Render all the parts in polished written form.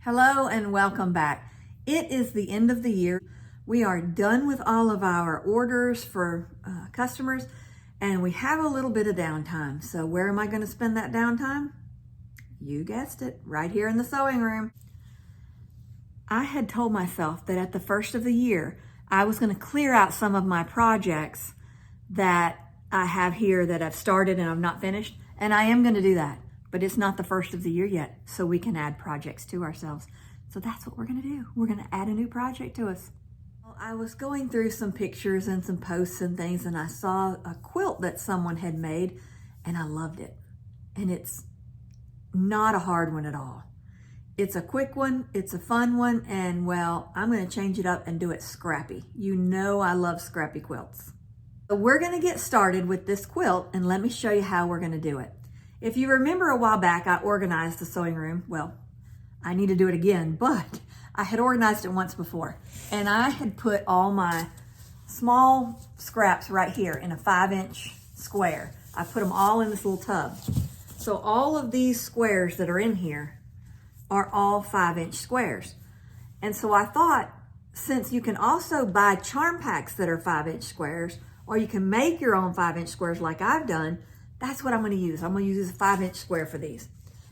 Hello and welcome back. It is the end of the year. We are done with all of our orders for customers and we have a little bit of downtime. So where am I going to spend that downtime? You guessed it, right here in the sewing room. I had told myself that at the first of the year, I was going to clear out some of my projects that I have here that I've started and I've not finished, and I am going to do that. But it's not the first of the year yet, so we can add projects to ourselves. So that's what we're gonna do. We're gonna add a new project to us. Well, I was going through some pictures and some posts and things, and I saw a quilt that someone had made, and I loved it. And it's not a hard one at all. It's a quick one, it's a fun one, and well, I'm gonna change it up and do it scrappy. You know I love scrappy quilts. So we're gonna get started with this quilt, and let me show you how we're gonna do it. If you remember a while back, I organized the sewing room. Well, I need to do it again, but I had organized it once before. And I had put all my small scraps right here in a 5-inch square. I put them all in this little tub. So all of these squares that are in here are all 5-inch squares. And so I thought, since you can also buy charm packs that are 5-inch squares, or you can make your own 5-inch squares like I've done, that's what I'm going to use. I'm going to use a 5-inch square for these.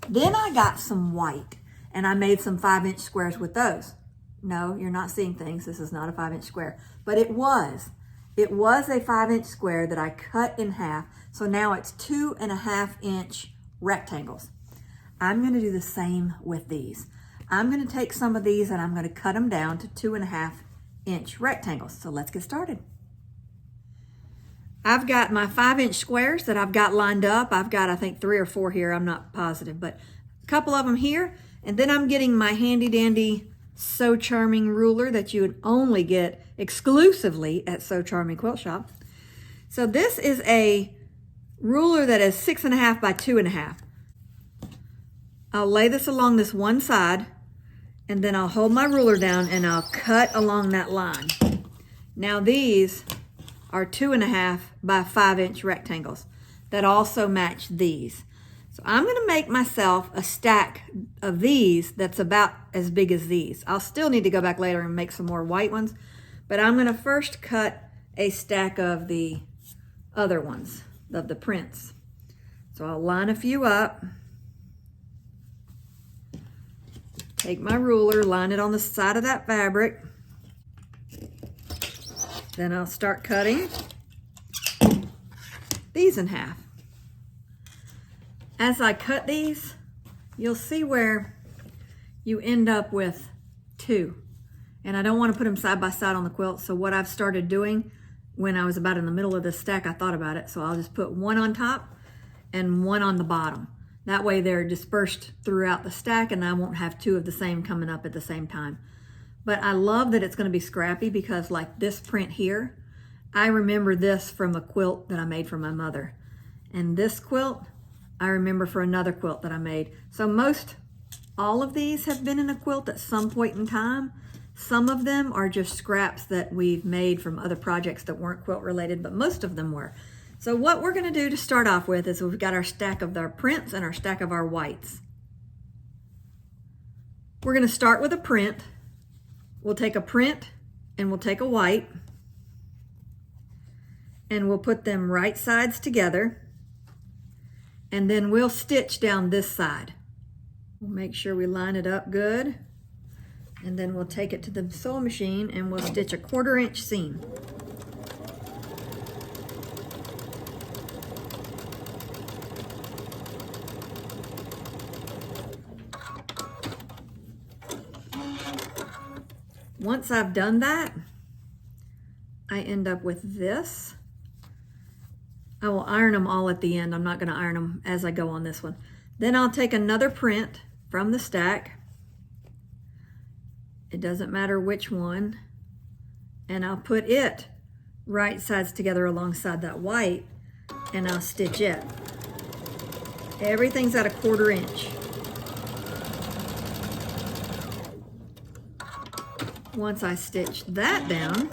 Then I got some white and I made some 5-inch squares with those. No, you're not seeing things. This is not a 5-inch square, but it was. It was a 5-inch square that I cut in half. So now it's 2.5-inch rectangles. I'm going to do the same with these. I'm going to take some of these and I'm going to cut them down to 2.5-inch rectangles. So let's get started. I've got my 5-inch squares that I've got lined up. I've got, I think, 3 or 4 here. I'm not positive, but a couple of them here. And then I'm getting my handy dandy So Charming ruler that you would only get exclusively at So Charming Quilt Shop. So this is a ruler that is 6.5 by 2.5. I'll lay this along this one side, and then I'll hold my ruler down and I'll cut along that line. Now these are 2.5 by 5-inch rectangles that also match these. So I'm going to make myself a stack of these that's about as big as these. I'll still need to go back later and make some more white ones, but I'm going to first cut a stack of the other ones, of the prints. So I'll line a few up, take my ruler, line it on the side of that fabric. Then I'll start cutting these in half. As I cut these, you'll see where you end up with 2. And I don't want to put them side by side on the quilt. So what I've started doing when I was about in the middle of this stack, I thought about it. So I'll just put one on top and one on the bottom. That way they're dispersed throughout the stack and I won't have 2 of the same coming up at the same time. But I love that it's going to be scrappy because like this print here, I remember this from a quilt that I made for my mother. And this quilt, I remember for another quilt that I made. So all of these have been in a quilt at some point in time. Some of them are just scraps that we've made from other projects that weren't quilt related, but most of them were. So what we're going to do to start off with is we've got our stack of our prints and our stack of our whites. We're going to start with a print. We'll take a print and we'll take a white and we'll put them right sides together and then we'll stitch down this side. We'll make sure we line it up good and then we'll take it to the sewing machine and we'll stitch a 1/4-inch seam. Once I've done that, I end up with this. I will iron them all at the end. I'm not going to iron them as I go on this one. Then I'll take another print from the stack. It doesn't matter which one. And I'll put it right sides together alongside that white and I'll stitch it. Everything's at a 1/4-inch. Once I stitch that down,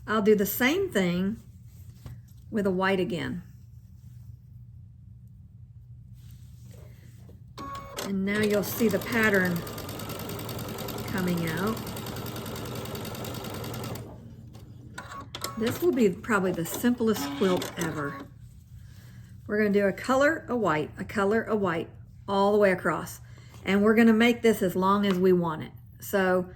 I'll do the same thing with a white again. And now you'll see the pattern coming out. This will be probably the simplest quilt ever. We're going to do a color, a white, a color, a white, all the way across. And we're going to make this as long as we want it. So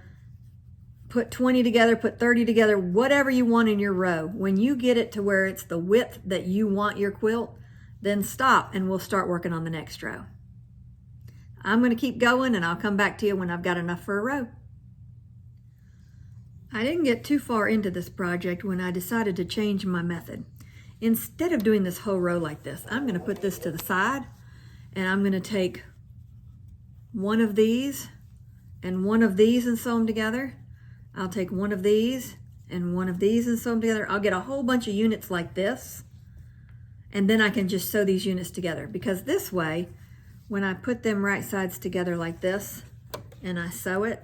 put 20 together, put 30 together, whatever you want in your row. When you get it to where it's the width that you want your quilt, then stop and we'll start working on the next row. I'm going to keep going and I'll come back to you when I've got enough for a row. I didn't get too far into this project when I decided to change my method. Instead of doing this whole row like this, I'm going to put this to the side and I'm going to take one of these and one of these and sew them together. I'll take one of these and one of these and sew them together. I'll get a whole bunch of units like this, and then I can just sew these units together, because this way, when I put them right sides together like this and I sew it,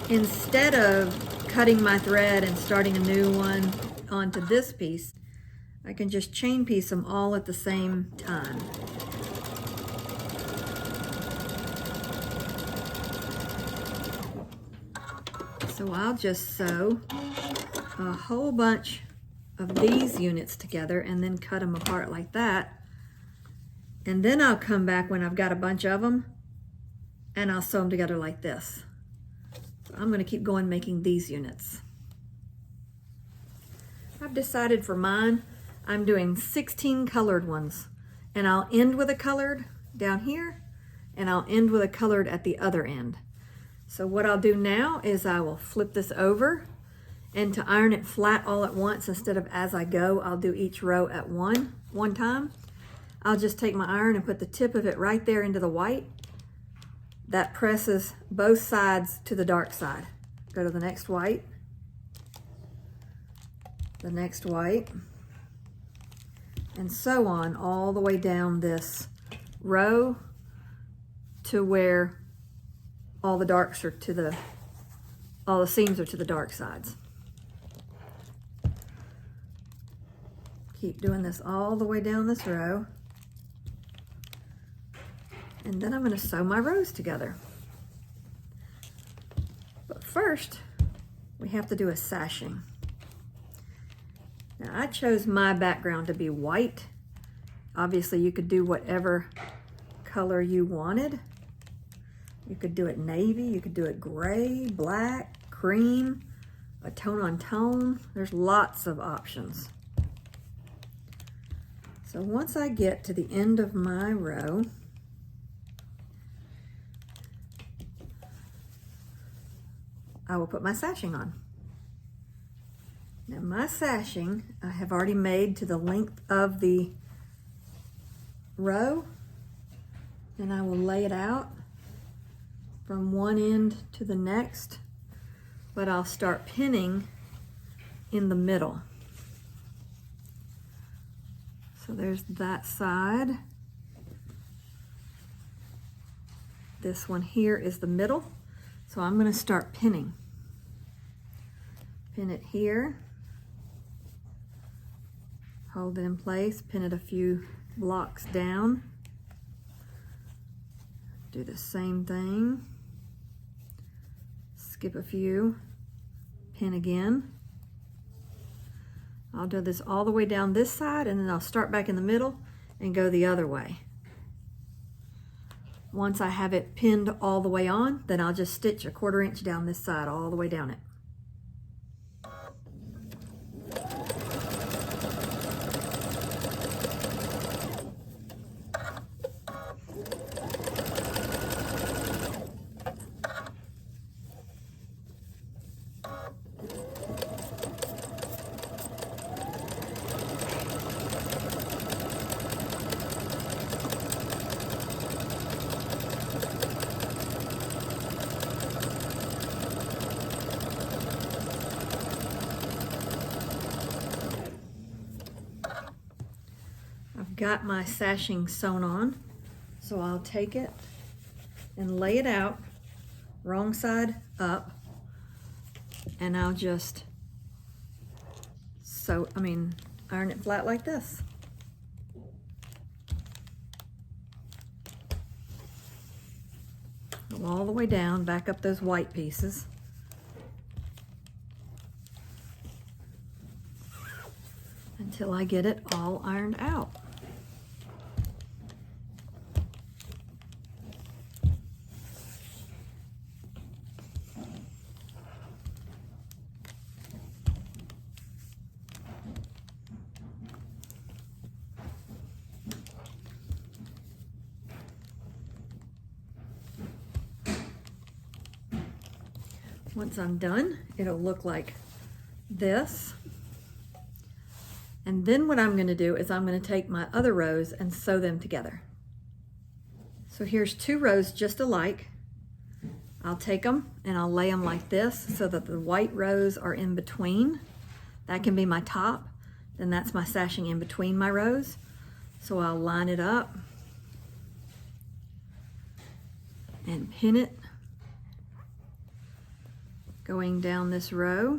instead of cutting my thread and starting a new one onto this piece, I can just chain piece them all at the same time. So I'll just sew a whole bunch of these units together and then cut them apart like that. And then I'll come back when I've got a bunch of them and I'll sew them together like this. So I'm going to keep going making these units. I've decided for mine, I'm doing 16 colored ones, and I'll end with a colored down here and I'll end with a colored at the other end. So what I'll do now is I will flip this over, and to iron it flat all at once instead of as I go, I'll do each row at one time. I'll just take my iron and put the tip of it right there into the white. That presses both sides to the dark side. Go to the next white, the next white, and so on all the way down this row to where all the darks are to all the seams are to the dark sides. Keep doing this all the way down this row. And then I'm going to sew my rows together. But first, we have to do a sashing. Now I chose my background to be white. Obviously you could do whatever color you wanted. You could do it navy, you could do it gray, black, cream, a tone on tone. There's lots of options. So once I get to the end of my row, I will put my sashing on. Now my sashing I have already made to the length of the row, and I will lay it out from one end to the next, but I'll start pinning in the middle. So there's that side. This one here is the middle. So I'm going to start pinning. Pin it here. Hold it in place, pin it a few blocks down. Do the same thing. Skip a few, pin again. I'll do this all the way down this side, and then I'll start back in the middle and go the other way. Once I have it pinned all the way on, then I'll just stitch a 1/4 inch down this side all the way down it. Got my sashing sewn on, so I'll take it and lay it out wrong side up, and I'll just iron it flat like this. Go all the way down, back up those white pieces. Until I get it all ironed out. Once I'm done, it'll look like this. And then what I'm going to do is I'm going to take my other rows and sew them together. So here's 2 rows just alike. I'll take them and I'll lay them like this so that the white rows are in between. That can be my top. Then that's my sashing in between my rows. So I'll line it up and pin it going down this row.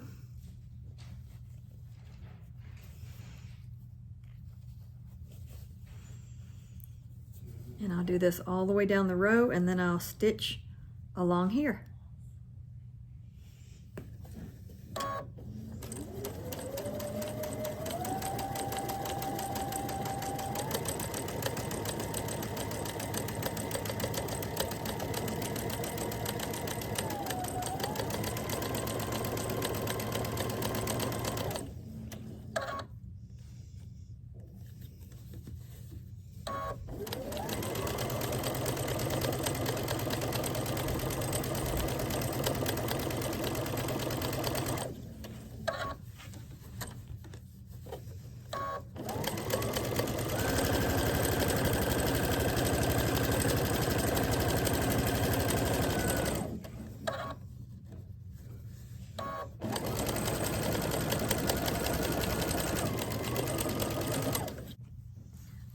And I'll do this all the way down the row, and then I'll stitch along here.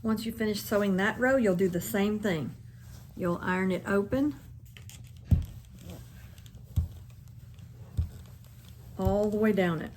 Once you finish sewing that row, you'll do the same thing. You'll iron it open all the way down it.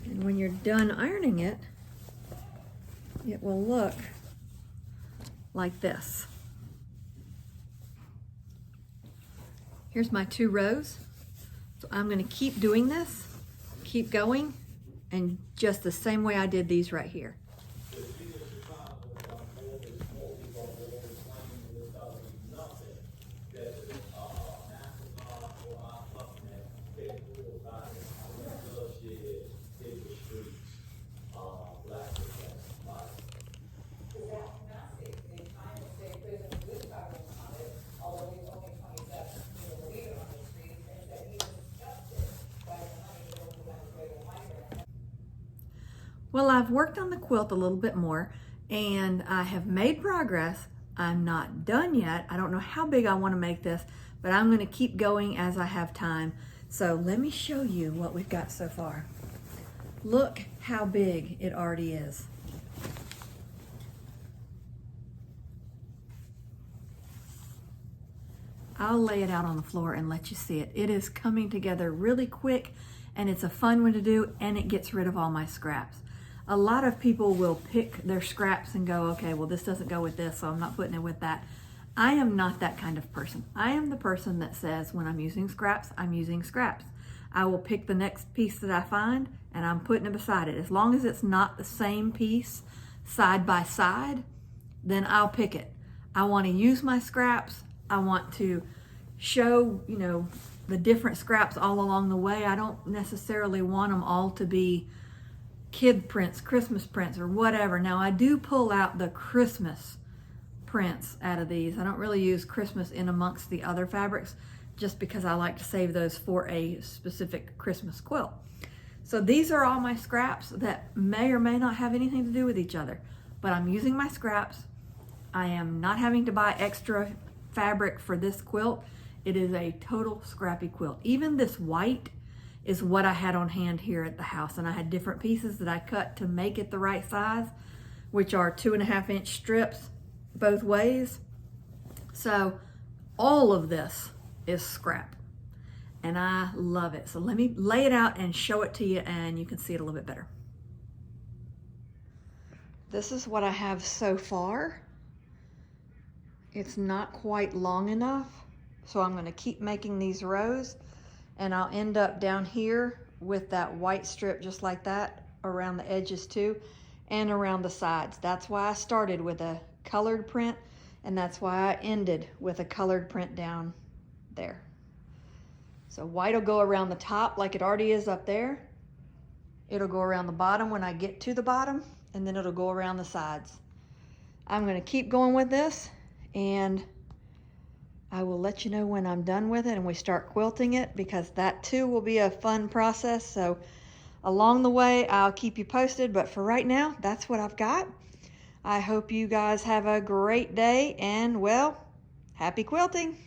And when you're done ironing it, it will look like this. Here's my 2 rows. So I'm going to keep doing this, keep going, and just the same way I did these right here. Well, I've worked on the quilt a little bit more and I have made progress. I'm not done yet. I don't know how big I want to make this, but I'm going to keep going as I have time. So let me show you what we've got so far. Look how big it already is. I'll lay it out on the floor and let you see it. It is coming together really quick and it's a fun one to do, and it gets rid of all my scraps. A lot of people will pick their scraps and go, okay, well this doesn't go with this, so I'm not putting it with that. I am not that kind of person. I am the person that says when I'm using scraps, I'm using scraps. I will pick the next piece that I find and I'm putting it beside it. As long as it's not the same piece side by side, then I'll pick it. I want to use my scraps. I want to show, you know, the different scraps all along the way. I don't necessarily want them all to be kid prints, Christmas prints, or whatever. Now I do pull out the Christmas prints out of these. I don't really use Christmas in amongst the other fabrics just because I like to save those for a specific Christmas quilt. So these are all my scraps that may or may not have anything to do with each other, but I'm using my scraps. I am not having to buy extra fabric for this quilt. It is a total scrappy quilt. Even this white is what I had on hand here at the house, and I had different pieces that I cut to make it the right size, which are 2.5-inch strips both ways. So all of this is scrap, and I love it. So let me lay it out and show it to you, and you can see it a little bit better. This is what I have so far. It's not quite long enough, so I'm going to keep making these rows, and I'll end up down here with that white strip just like that around the edges too, and around the sides. That's why I started with a colored print, and that's why I ended with a colored print down there. So white will go around the top like it already is up there. It'll go around the bottom when I get to the bottom, and then it'll go around the sides. I'm going to keep going with this, and I will let you know when I'm done with it and we start quilting it, because that too will be a fun process. So along the way, I'll keep you posted, but for right now, that's what I've got. I hope you guys have a great day, and well, happy quilting.